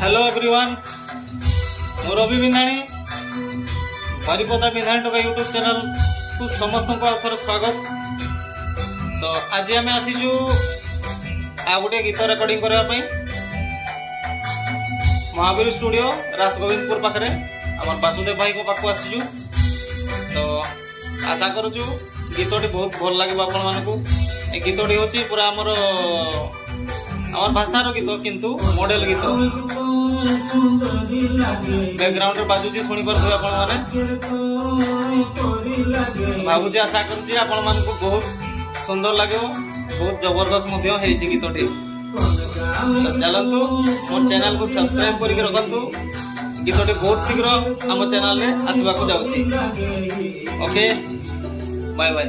Hello everyone मोर रवि बिंधाणी हरिपदा बिंधाणी टोका YouTube channel को समस्त को आउथर स्वागत। तो आज आम आसीचु आ गोटे गीत रेकर्डिंग करने महावीर स्टूडियो रासगोविंदपुर पाखे आम वासुदेव भाई को पाक आसीचु। तो आशा करुचु गीतटी बहुत भल लगे आपण मानकू। ए गीतटी हूँ पूरा आमर भाषार गीत किंतु मॉडल गीत बैकग्राउंड रे बाजुची सुनी पारथि आपण माने भाबुची आशा करूची आपण मानकू बहुत सुंदर लगे बहुत जबरदस्त मध्य हेछि गीतटी। तो चलंतु मोर चैनल को सब्सक्राइब करके रखंतु गीतटी बहुत शीघ्र आम चैनल रे आसीबा को जाउची। Okay bye bye.